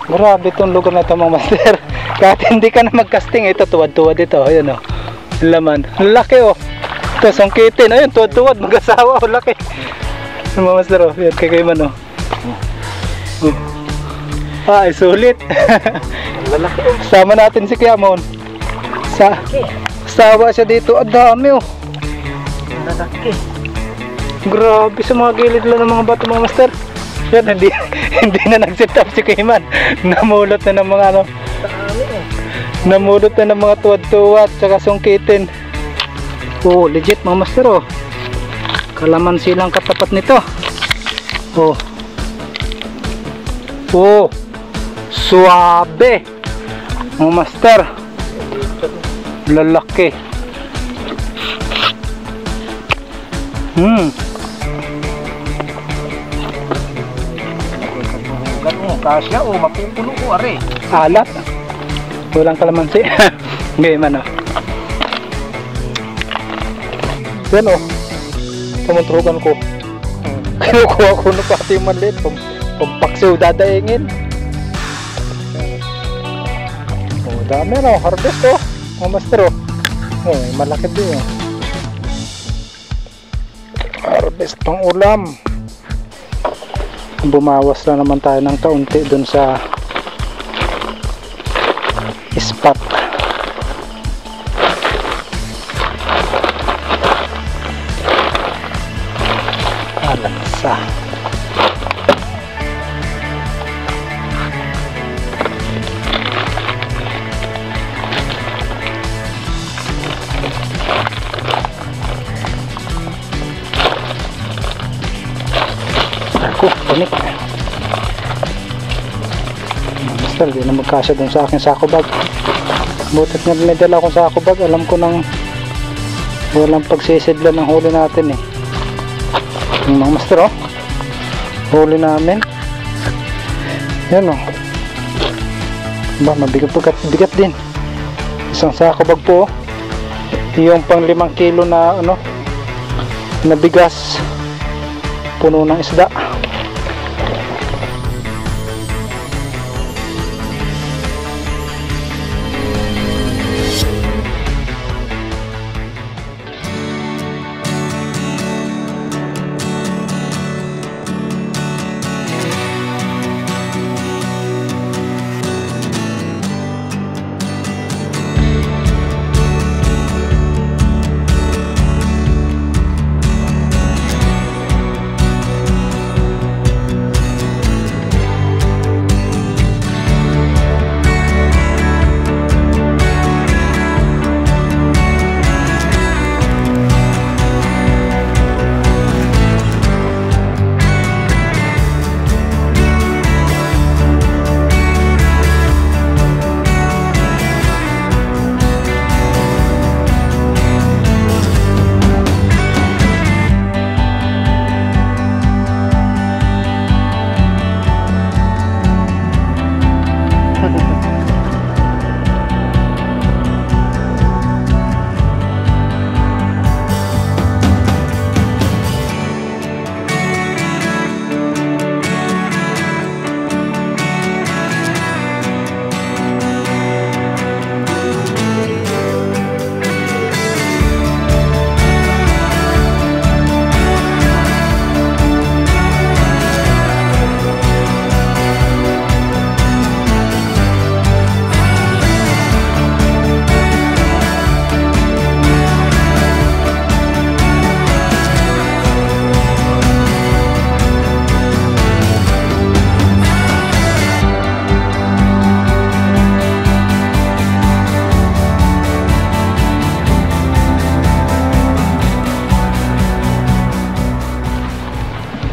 Grabe itong lugar na ito mga master. Kahit hindi ka na mag-casting, ito tuwad-tuwad ito. Ayun o, laman. Laki o. Ito, sangkitin. Ayun, tuwad-tuwad. Mag-asawa o, laki. Mga master o, yan kay man o. Ay, sulit. Sama natin si Kiamon. Sawa siya dito. Ang dami o. Grabe sa mga gilid lang ng mga bato mga master. Yan, hindi na nag-set up si Kiman. Namulot na ng mga ano. Namulot na ng mga tuwad-tuwad tsaka sungkitin. Oh, legit mga master oh. Kalamansi lang katapat nito. Oh. Oh. Suabe. Mga master. Lalaki. Kasya o mapupuno ko are. Alat. Walang kalamansi. Ngayon man o. Yan o. Pamunturugan ko. Kinukuha ko na pati yung maliit. Pampaksiw dadaingin. O dami o. Harvest o. Mga master o. O malaki din o. Harvest pang ulam. Bumawas na naman tayo ng kaunti dun sa spot. Alansa. Ako, unik. Master, di na magkasya dun sa aking sako bag. Butit nga may dala akong sako bag. Alam ko nang walang pagsisidlan ng huli natin eh. Yung mga master oh. Huli namin. Yan oh. Ba, mabigat din. Isang sako bag po oh. Yung pang 5 kilo na ano na bigas. Puno ng isda.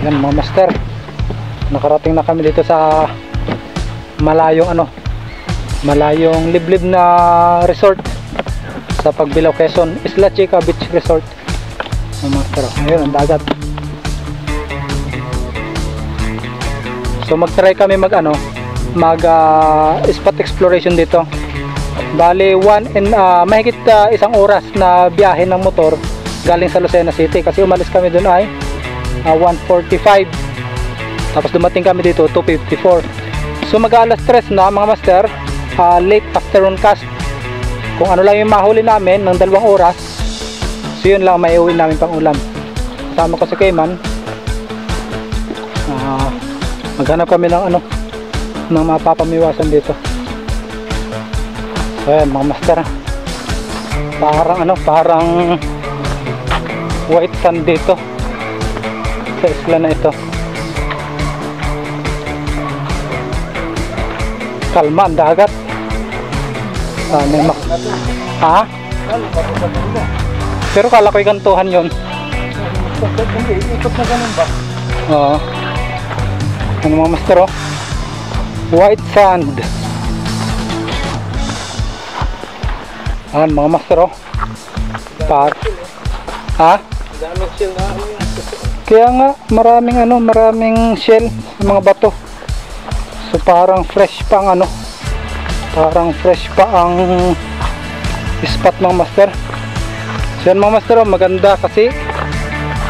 Yan mga master, nakarating na kami dito sa malayong liblib na resort sa Pagbilao, Quezon, Isla Chica Beach Resort mga master. Ayun ang dagat. So mag-try kami mag spot exploration dito. Bali mahigit 1 oras na biyahe ng motor galing sa Lucena City, kasi umalis kami doon ay 1:45, tapos dumating kami dito 2:54. So mag-alas 3 na mga master, late afternoon cast. Kung ano lang yung mahuli namin ng 2 oras, so yun lang may uwi namin pang ulam. Kasama ko si Kayman. Maghanap kami ng ano, ng mapapamiwasan dito. So ayan mga master, parang ano, parang white sand dito sa isla na ito. Kalma ang dagat. Ha? Pero kala ko'y gantuhan yun. Hindi, ikot na ganun ba? Oo. Ano mga master, oh? White sand. Ayan mga master, oh. Ha? Daming shell na ano yan. Kaya nga maraming shell sa mga bato. So parang fresh pa ang spot mga master. So yan mga master, oh, maganda kasi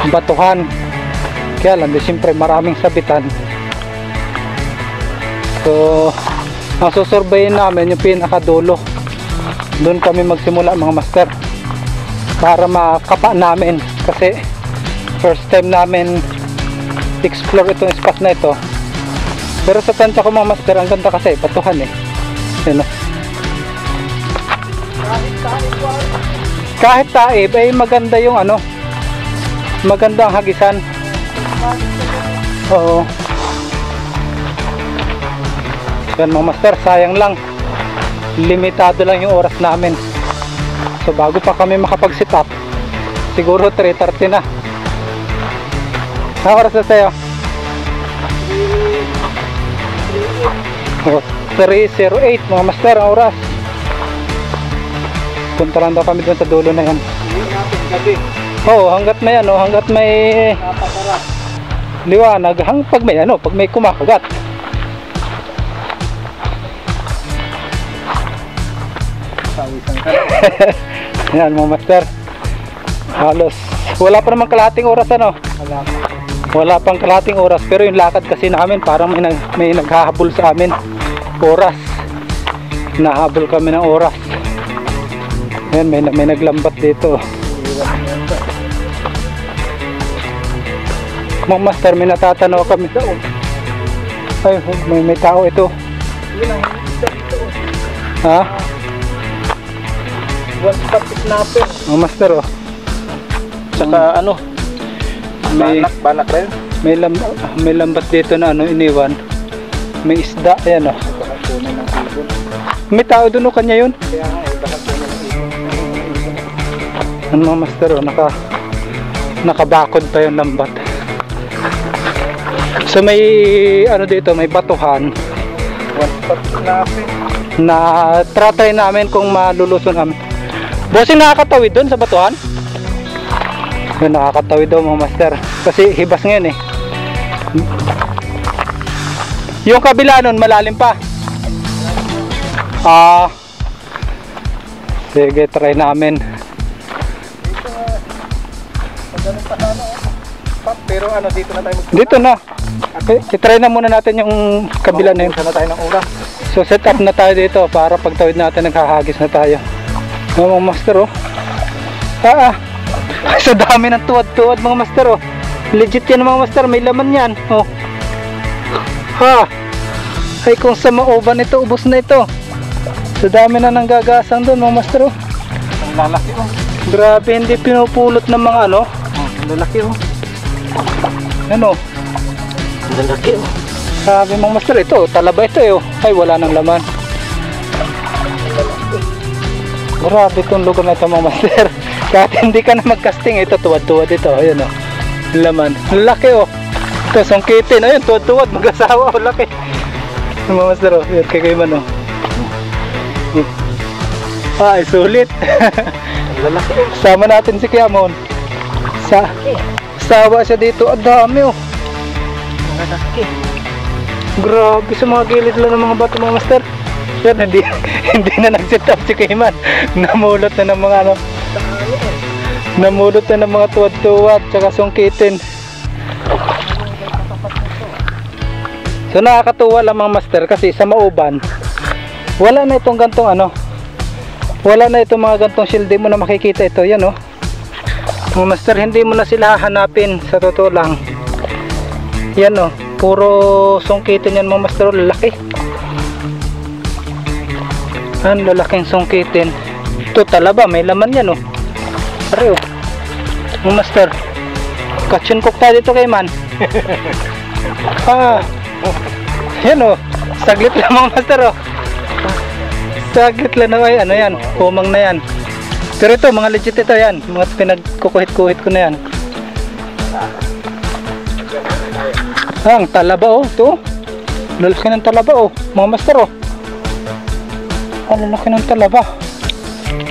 batuhan. Kaya lang siyempre maraming sabitan. So ang susurveyin namin yung pinakadulo. Doon kami magsimula mga master, para makapa namin, kasi first time namin explore itong spot na ito. Pero sa tansya ko mga master, ang ganda kasi batuhan eh. Yun, no? Kahit taib ay maganda yung ano, maganda ang hagisan. Oo. Yan mga master, sayang lang, limitado lang yung oras namin. So bago pa kami makapag-sit up, siguro 3:30 na. Anong oras na tayo? 3:08 mga master ang oras. Punta lang daw kami doon sa dulo na yan. Oo, hanggat may ano, hanggat may liwanag, pag may ano, pag may kumakagat. Yan mga master, halos wala pa naman kalahating oras ano. Wala pang kalahating oras, pero yung lakad kasi namin parang may naghahabol sa amin oras. Nahabol kami ng oras. Yan, may naglambat dito. Mga master, may natatanaw kami. Ay, may tao ito. Ha? One stop snapper. Mga master, oh. Tsaka ano, banak rin. May lambat dito na ano, iniwan. May isda, ayan, oh. May tao doon, oh, kanya yun. Kaya nga, baka puno ng ibon. Ano mga master, oh, nakabakod pa yung lambat. So may ano dito, may batuhan. One stop snapper. Na try namin kung maluluson namin. Bossing, nakakatawid doon sa batuhan? Yun, nakakatawid daw mga master, kasi hibas ngayon eh. Yung kabila nun malalim pa. Sige, try namin. Pero ano, dito na tayo Dito na. I-try na muna natin yung kabila na yun. na tayo ng oras. So set up na tayo dito para pagtawid natin naghahagis na tayo. Mga master, oh. Sa dami ng tuwad-tuwad mga master, oh. Legit yan mga master, may laman yan, oh. Ay kung sa mauban ito, ubos na ito. Sa dami na nang gagasang doon mga master, oh. Ang lalaki, oh. Grabe, hindi pinupulot ng mga ano. Ang lalaki, oh. Ano? Ang lalaki, oh. Sabi mga master, ito talaba ito, eh, oh. Ay wala nang laman. Grabe itong lugar na ito mga master. Kahit hindi ka na mag-casting, ito tuwad-tuwad ito. Ayan, oh. Laman. Laki, oh. Ito, sungkitin. Ayun, tuwad-tuwad. Mag-asawa, oh. Laki. Mga master, oh. Ayan, kayman, oh. Ay, sulit. Lalaki, oh. Sama natin si Kiamon. Sawa siya dito. Ang dami, oh. Lalaki. Grabe sa mga gilid lang ng mga bato mga master. Yan, hindi na nag-set up si Kayman. Namulot na ng mga ano. Namulot na ng mga tuwad-tuwad tsaka sungkitin. So nakakatuwa lang mga master kasi sa Mauban wala na itong gantong ano, wala na itong mga gantong shield. Di mo na makikita ito, yan oh mga master, hindi mo na sila hahanapin sa totoo lang. Yan oh, puro sungkitin yan mga master, lalaki. Ang lalaking sungkitin. Ito talaba, may laman yan oh. Pare oh mga master, catch and cook tayo dito kay man. Yan oh, saglit lang mga master oh, saglit lang na. Ay ano yan, kumang na yan. Pero ito mga legit ito yan, mga pinagkukuhit-kuhit ko na yan. Ang talaba oh, ito lalaki ng talaba oh mga master oh. Ang lalaki ng talaba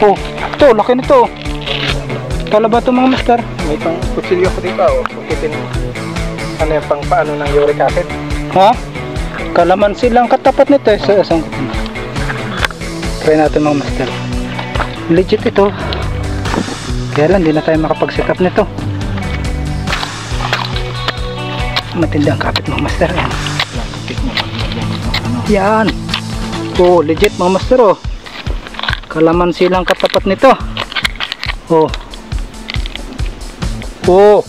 oh, ito laki nito oh. Talaba ito mga master. May pang kutsilyo ko dito oh. Kukitin ano yung pang paano ng uric acid. Ha? Kalamansi lang katapat nito eh. So, try natin mga master. Legit ito. Kaya lang, di na tayo makapagsikap nito. Matindi ang kapit mga master. Yan. Oh, legit mga master oh. Kalamansi lang katapat nito. Oh. Oh.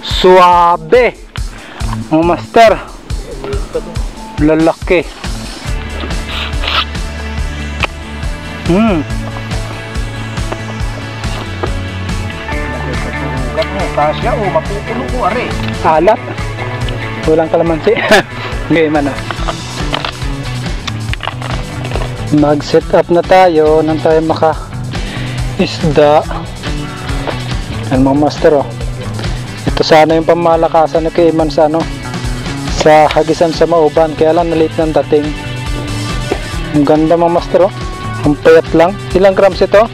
Suabe. Mga master. Lalaki. Tasya o mapupulo ko are. Alat. Walang kalamansi. Ngayon man ah. Mag set up na tayo nang tayo maka isda. Yan mga master oh. Ito sana yung pamalakasan na kay Iman sa ano, sa Hagisan sa Mauban, kaya lang nalit ng dating. Ang ganda mga master oh. Ang payat lang. Ilang grams ito?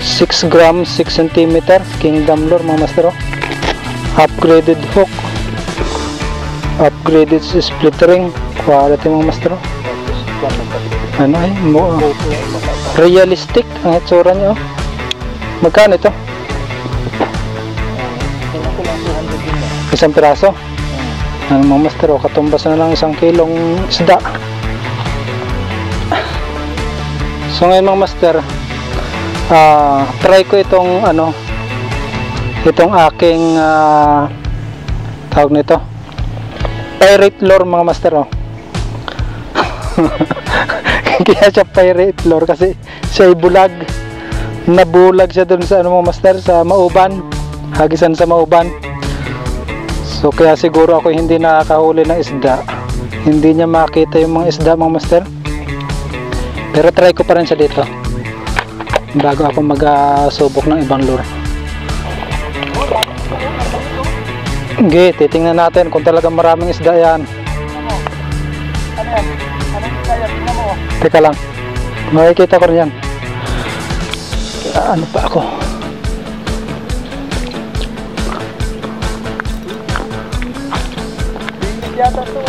6 grams 6 cm. Kingdom lure mga master oh. Upgraded hook, upgraded split ring, quality mga master oh. Ano ay realistic ang itsura niya oh. Magkano ito? Isang piraso? Ano mga master oh, katumbas na lang 1 kilong isda. So ngayon mga master, try ko itong ano, itong aking tawag nito pirate lure mga master oh. Kaya siya pirate lure kasi siya ay bulag, nabulag siya dun sa ano mga master, sa Mauban, Hagisan sa Mauban. So kaya siguro ako hindi nakakahuli ng isda, hindi niya makita yung mga isda mga master. Pero try ko pa rin siya dito bago ako mag-subok ng ibang lure. Okay, titingnan natin kung talagang maraming isda yan. Ano yan? Anong kaya? Tingnan mo. Teka lang, makikita ko rin yan. Ano pa ako? Bingit yata ito.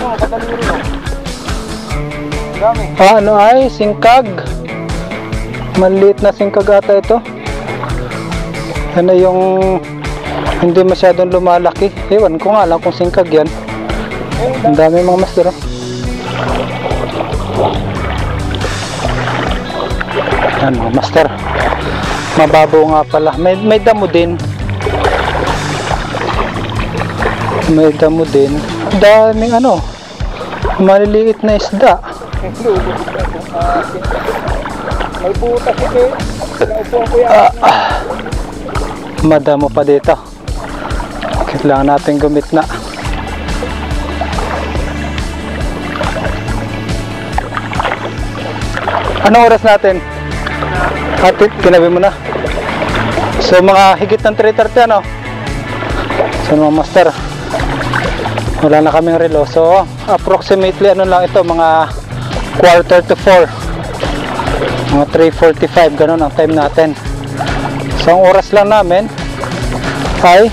Oh, kadaliri mo. Dami. Ano ay? Singkag. Maliit na singkag ata ito. Ano yung hindi masyadong lumalaki. Ewan ko nga lang kung singkag yan. Ang dami mga master oh. Yan mga master, mababaw nga pala. May damo din. May damo din. Daming ano, maliliit na isda. May butas ito. Naupuan ko yan. Madamo pa dito. Kailangan natin gumitna. Anong oras natin? Atit, kinabi mo na. So mga higit ng 3:30 ano? So mga master, wala na kaming relo. So approximately ano lang ito, mga 3:45, mga 3:45, ganun ang time natin. So ang oras lang namin ay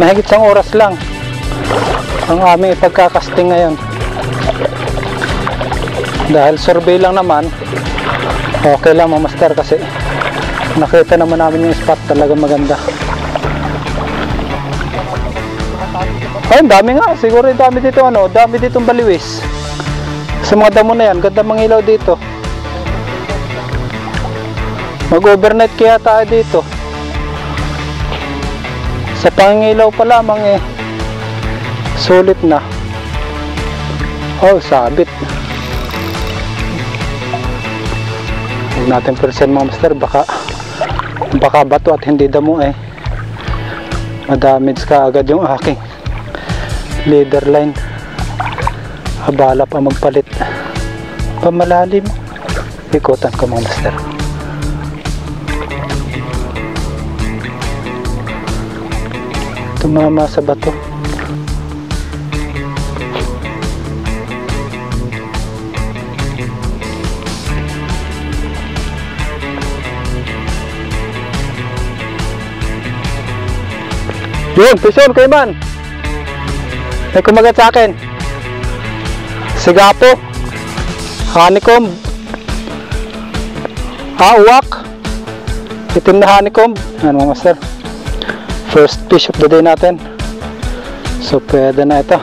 mahigit 1 oras lang ang aming ipagkakasting ngayon. Dahil survey lang naman, okay lang mga master, kasi nakita naman namin yung spot, talaga maganda. Ay, dami nga. Siguro yung dami dito, ano, dami ditong baliwis. Sa mga damo na yan, ganda mangilaw dito. Mag-overnight kaya tayo dito. Sa pangilaw pa lamang eh, sulit na. Oh, sabit. Huwag natin persen mga master, baka bato at hindi damo eh. Madamage ka agad yung aking leader line. Abala pa magpalit. Pamalalim. Ikutan ko mga master. Tumama sa bato. Yun, pisyon, Kayman. May kumagat sa akin. Sigapo. Honeycomb. Uwak. Itim na honeycomb. Ano mga master? First fish of the day natin. So, pwede na ito.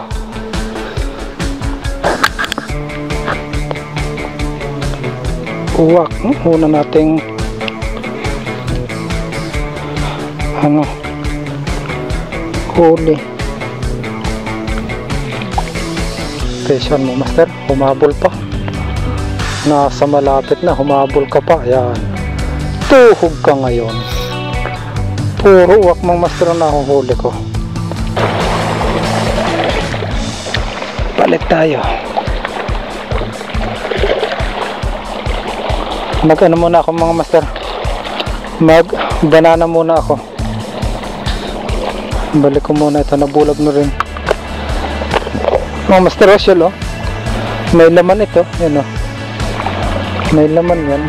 Uwak. Una nating huli. Special mo master, humabol pa. Nasa malapit na, humabol ka pa. Ayan. Tuhog ka ngayon. Puro uwak mga master na nahuhuli ko. Balik tayo. Mag-ano muna ako mga master. Mag-banana muna ako. Balik ko muna ito, nabulag na rin. Mga master, shell oh. May laman ito, yan oh. May laman yan.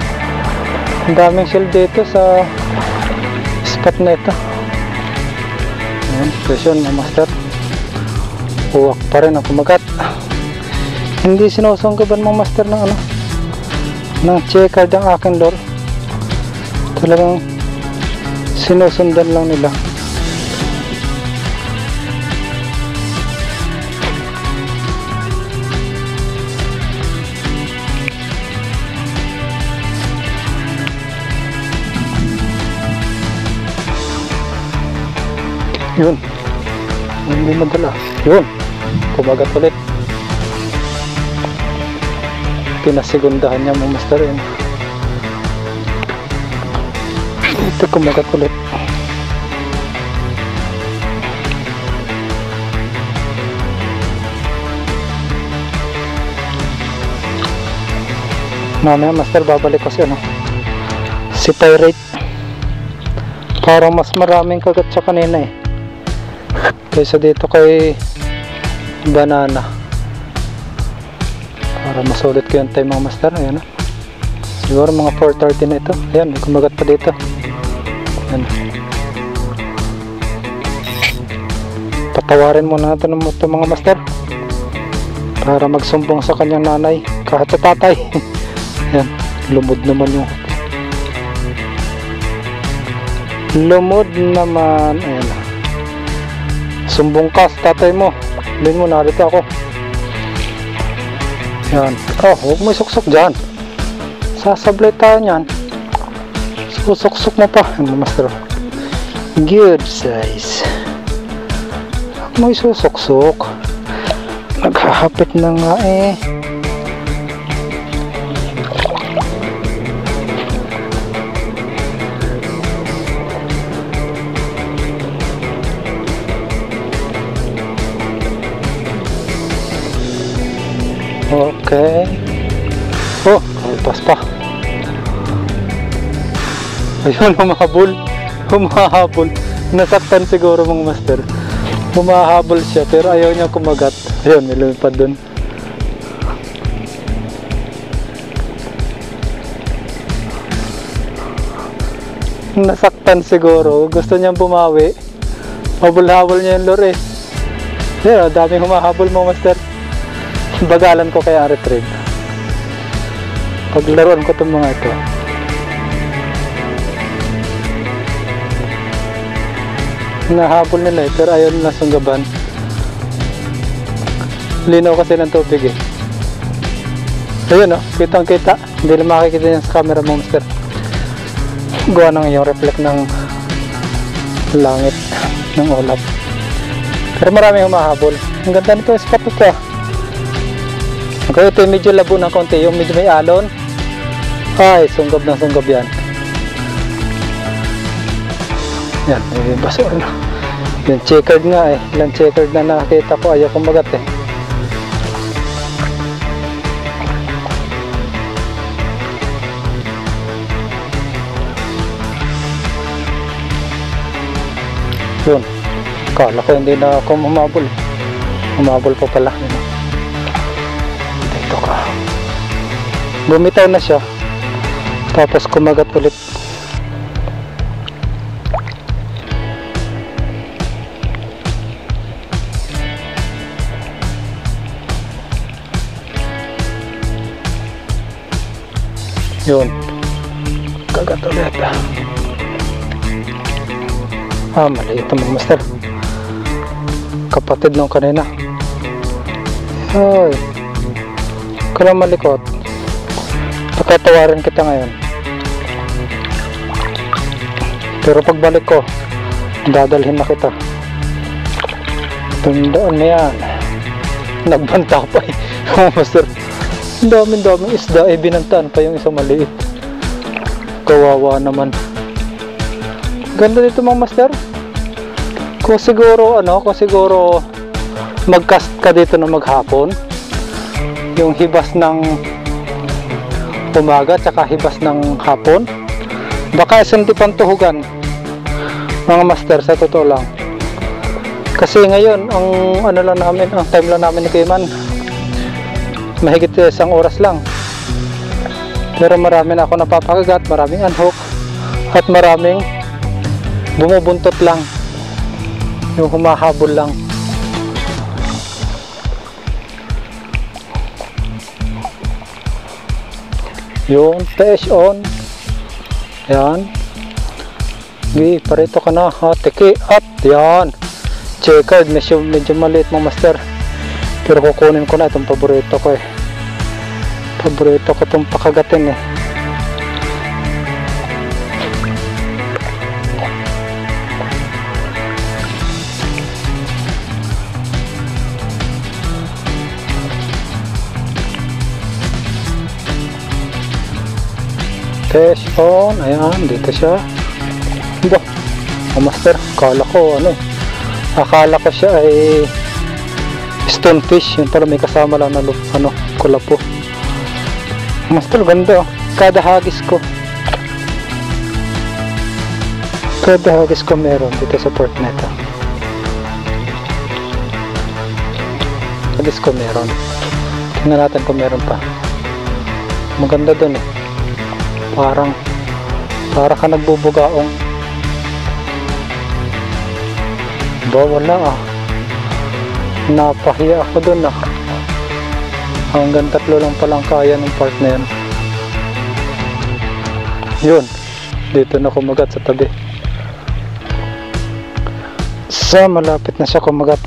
Ang daming shell dito sa spot na ito. Ayan, presyon mga master. Uwak pa rin ang kumagat. Hindi sinusunggaban mga master ng ano, ng checkered ang aking lure. Talagang sinusundan lang nila. Yun, hindi madala. Yun, kumagat ulit. Pinasigundahan niya mga master yun. Ito kumagat ulit. Mamaya master, babalik ko si ano, si Pirate. Parang mas maraming kagat sa kanina eh, kaysa dito kay banana. Para masulit ko yung time mga master. Ayan, siguro mga 4:30 na ito. Ayan, may kumagat pa dito. Ayan. Patawarin muna natin ito mga master, para magsumbong sa kanyang nanay, kahit sa tatay. Ayan, lumod naman yung lumod naman. Ayan, sumbong ka sa tatay mo. Din mo, narito ako. Yan. Oh, huwag mo isuksok dyan. Sasablay tayo nyan. Susuksok mo pa. Ano master? Good size. Huwag mo isusuksok. Naghahapit na nga eh. Okay. Oh, kalpas pa. Ayun, humahabol. Humahabol. Nasaktan siguro mga master. Humahabol siya pero ayaw niya kumagat. Ayun, may lumipad dun. Nasaktan siguro. Gusto niyang bumawi. Habol-habol niya yung lure eh. Ayun, daming humahabol mga master. Bagalan ko kaya retrieve. Paglaruan ko itong mga ito. Nahabol nila eh, pero ayaw nila sunggaban. Linaw kasi ng tubig eh. Ayun oh, kitang kita. Hindi na makikita yan sa camera mo, master. Gawa ng yung reflect ng langit ng ulap. Pero marami humahabol. Ang ganda nito yung spot ito. Okay, ito yung medyo labo ng konti. Yung medyo may alon. Ay, sunggab na sunggab yan. Yan, may basura na. Yung checkered nga eh. Ilang checkered na nakita ko. Ayaw kumagat eh. Yun. Kala ko hindi na ako humabol. Humabol pa pala. Dito ka. Bumitaw na siya. Tapos kumagat ulit. Yun. Kagat ulit. Mali ito mga master. Kapatid nung kanina. Ay. Kailang malikot. Pakatawarin kita ngayon. Pero pagbalik ko, dadalhin na kita. Tundaan na yan. Nagbanta pa eh. Mga master. Ang daming isda eh. Binantaan pa yung isang maliit. Kawawa naman. Ganda dito mga master. Kung siguro mag-cast ka dito na maghapon, yung hibas ng umaga tsaka hibas ng hapon, baka isang di pantuhugan mga master, sa totoo lang. Kasi ngayon ang time lang namin ni Kayman mahigit 1 oras lang, pero marami na ako napapakagat, maraming unhook at maraming bumubuntot lang, yung humahabol lang. Yung fish on. Yan. Okay, parito ka na. Tiki at yan. Checkered. Medyo maliit mga master. Pero kukunin ko na itong paborito ko eh. Paborito ko itong pakagatin eh. Fish on. Ayan, dito siya. Ba, master, akala ko siya ay stonefish. Yun pala, may kasama lang na kulapo. Master, ganda oh. Kada hagis ko meron dito sa port nito. Hagis ko meron. Tingnan natin kung meron pa. Maganda dun eh. Para ka nagbubugaong. Ba, wala ah. Napahiya ako dun ah. Hanggang 3 lang palang kaya ng part na yan. Yun. Dito na kumagat sa tabi. Malapit na siya kumagat.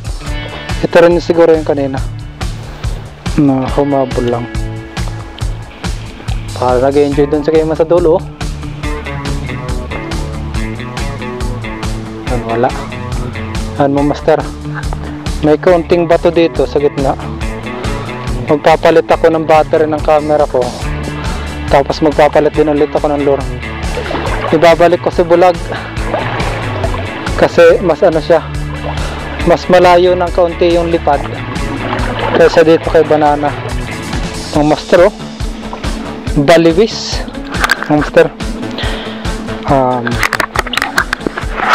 Ito rin siguro yung kanina na humabol lang. Para nag-enjoy dun sa Kayman sa dulo. Wala. Ano master, may kaunting bato dito sa gitna. Magpapalit ako ng battery ng camera ko. Tapos magpapalit din ulit ako ng lure. Ibabalik ko si bulag. Kasi mas siya, mas malayo ng kaunti yung lipad kaysa dito kay banana. Ang master oh, baliwis ang master.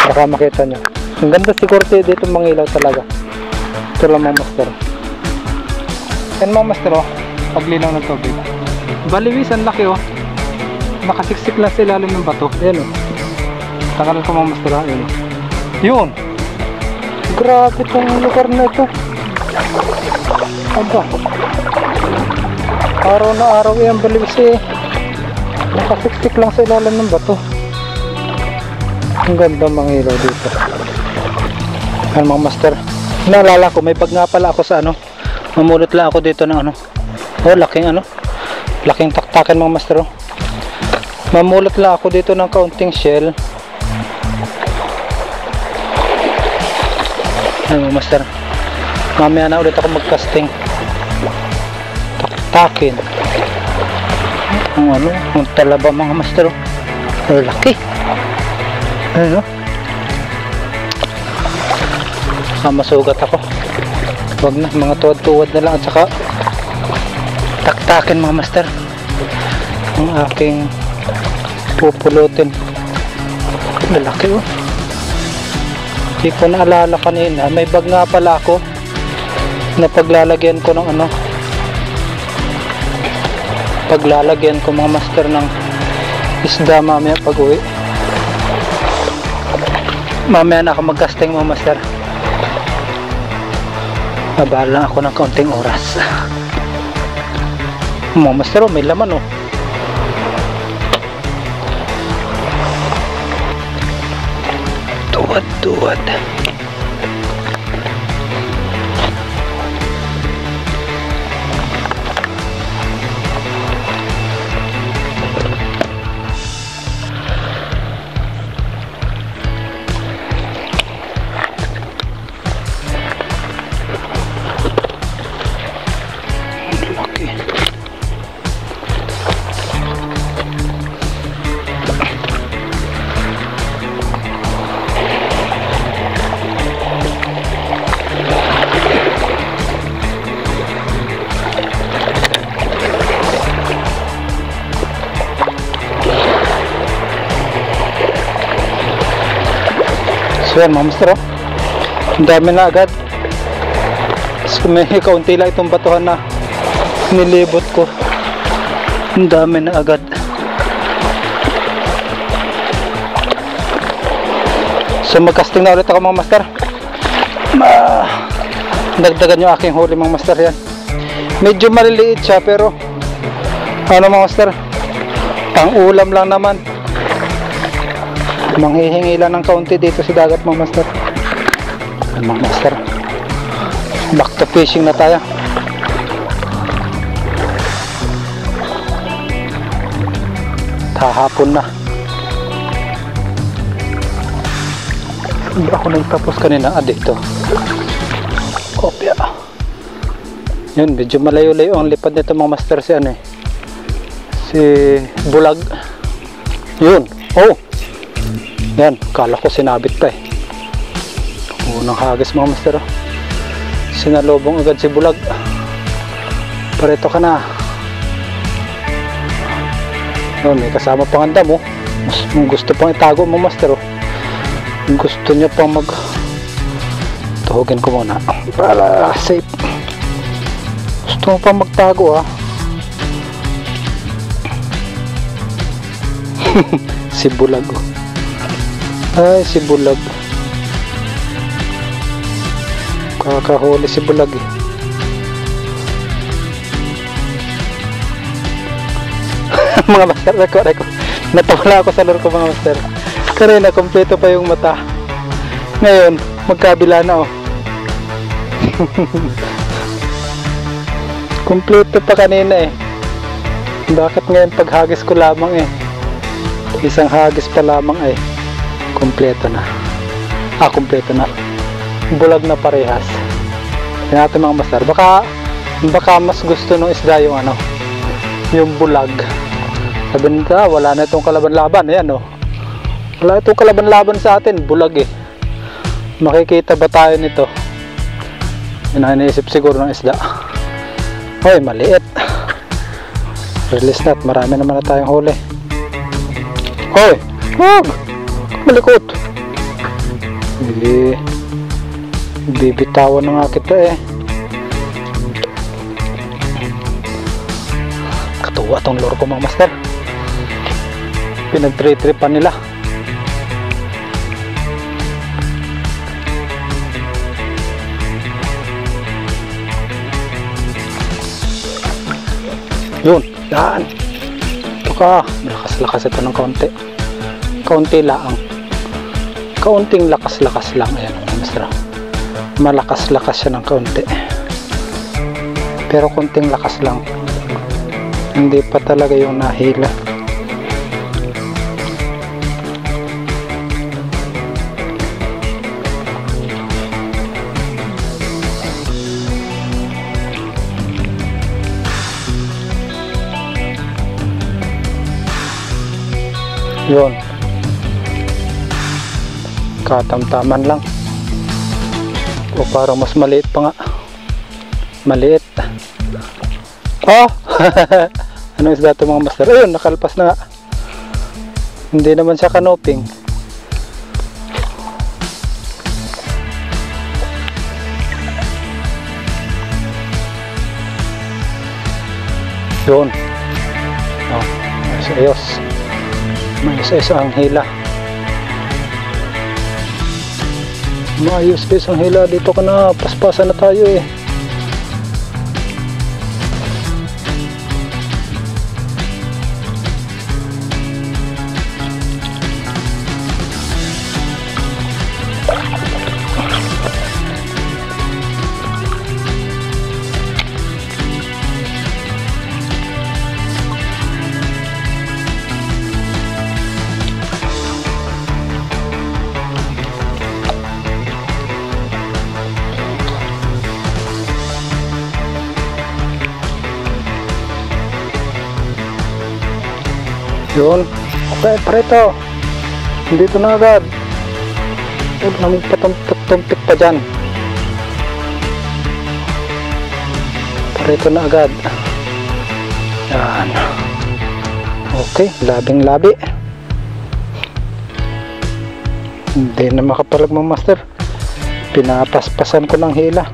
Baka makita nyo, ang ganda siguro dito mangilaw talaga. Ito lang mga master. Yan mga master oh, paglinaw ng tubig, baliwis, ang laki oh. Nakasiksik lang sa ilalim ng bato. Yan oh, takalan ko mga master. Yan oh. Yun, grabe itong lugar na ito. Aba, araw na araw yung baliwis eh. Nakasiksik lang sa ilalim ng bato. Ang ganda mangilaw dito. Yan mga master. Naalala ko, may bag nga pala ako sa Mamulot lang ako dito ng ano. Oh, laking ano. Laking taktakan mga master. Oh. Mamulot lang ako dito ng kaunting shell. Ay mga master. Mamaya na ulit ako mag-casting. Taktakin. Ang ano, ang talaba mga master. Oh, laki. Ayun, oh. Masugat ako. Huwag na, mga tuwad-tuwad na lang at saka taktakin mga master ang aking pupulutin. Lalaki oh. Hindi ko naalala kanina, may bag nga pala ako na paglalagyan ko ng ano, paglalagyan ko mga master ng isda mamaya pag uwi. Mamaya na ako mag-casting mga master. Mabala lang ako ng kaunting oras. Mga master, oh, may laman oh. Tuwad-tuwad. So yan mga master, oh. Ang dami na agad. So, may kaunti lang itong batuhan na nilibot ko. Ang dami na agad. So mag-casting na ulit ako mga master. Dagdagan yung aking huli mga master yan. Medyo maliliit siya pero ano mga master, pang ulam lang naman. Manghihingi lang ng kaunti dito sa dagat mga master. Mga master, back to fishing na tayo. Hahapon na. Hindi ako nagtapos kanina. Dito kopya. Yun, medyo malayo-layo ang lipad nito mga master. Si ano eh, si bulag. Yun, oh yan, kala ko sinabit pa eh. Unang hagis mga master, oh. Sinalubong agad si bulag. Pareto ka na. Yun, may kasama pang ang damo. Gusto pang itago mga master, oh. Gusto niya pang mag tuhugin ko muna para safe. Gusto mo pang magtago, ah. Si bulag, oh. Ay, si bulag. Kakahuli si bulag eh. Mga master, reko. Natawala ako sa lure ko mga master. Kanina, kompleto pa yung mata. Ngayon, magkabila na oh. Kompleto pa kanina eh. Bakit ngayon paghagis ko lamang eh? Isang hagis pa lamang eh. Kompleto na. Kompleto na. Bulag na parehas. Yan natin mga master. Baka mas gusto ng isda yung ano, yung bulag. Sabi nito, wala na itong kalaban-laban. Ayan oh. Wala itong kalaban-laban sa atin. Bulag eh. Makikita ba tayo nito? Yun ang iniisip siguro ng isda. Hoy, maliit. Release na at marami naman na tayong huli. Hoy! Huwag! Malikot! Bibitawan na nga kita eh. Katuwa tong lure ko mga master. Pinag-tripan nila. Yun, daan. Ito ka, malakas-lakas ito ng kaunti. Kaunti lang. Kaunting lakas-lakas lang. Ayan, master. Malakas-lakas siya ng kaunti. pero konting lakas lang, hindi pa talaga yung nahila. Yun, katamtaman lang. O parang mas maliit pa nga. Maliit. Oh! Ano isda ito mga master? Ayun, nakalpas na nga. Hindi naman siya kanoping. Yun. Oh, ayos. May isa ang hila. Maayos guys ang hila. Dito ka na, paspasan na tayo eh. Yun. Okay, preto. Dito na agad. Huwag na magpatumpik pa dyan. Preto na agad. Yan. Okay, labing labi. Hindi na makapalag mga master. Pinapaspasan ko ng hila.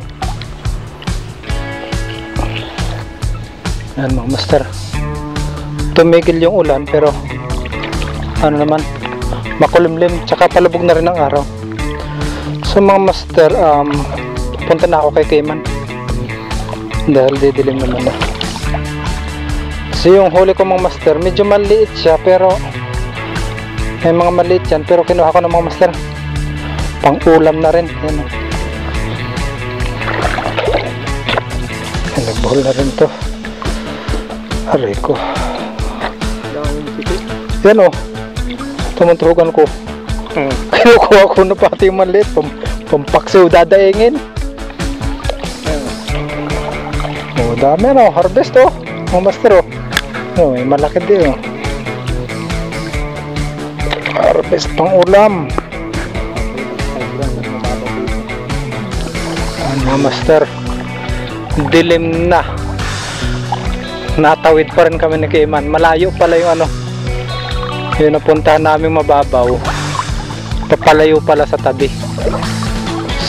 Yan mga master. Tumigil yung ulan pero ano naman, makulimlim, tsaka palubog na rin ang araw. So mga master, punta na ako kay Cayman dahil didilim naman na. So yung huli ko mga master, medyo maliit siya pero may mga maliit yan, pero kinuha ko ng mga master pang ulam na rin. Yan, nagbuhol na rin to. Aray ko. Yan o, tumutrugan ko. Kinukuha ko na pati yung maliit, pampaksaw dadaingin. O, dami no, harvest o, mga master o. O, may malaki din o. Harvest pang ulam. Mga master, dilim na. Natawid pa rin kami ni Cayman. Malayo pala yung ano, yung napuntahan namin mababaw, papalayo pala sa tabi.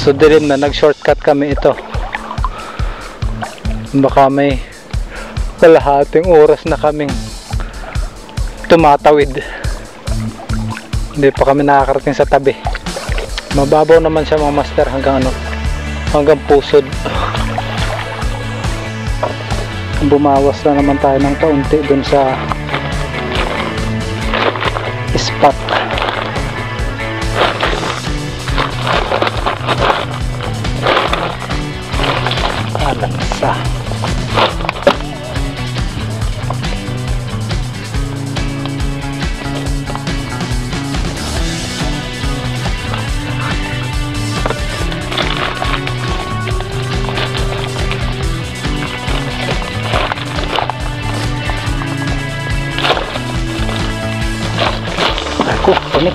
So dilim na, nag shortcut kami ito. Baka may kalahating oras na kaming tumatawid, hindi pa kami nakakarating sa tabi. Mababaw naman siya mga master, hanggang ano, hanggang pusod. Bumawas na naman tayo ng kaunti dun sa spot. Alansa. Panik.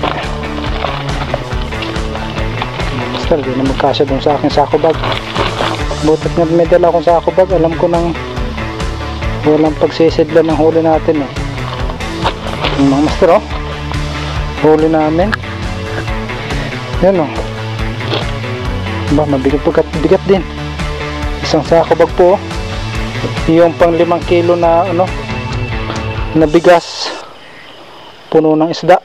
Master, di na magkasya dun sa aking sako bag. Butat nga may dala akong sako bag. Alam ko nang walang pagsisidlan ng huli natin eh. Yung mga master oh, huli namin. Yan oh. Ba, mabigat bigat din. Isang sako bag po oh. Yung pang 5 kilo na ano, na bigas, puno ng isda.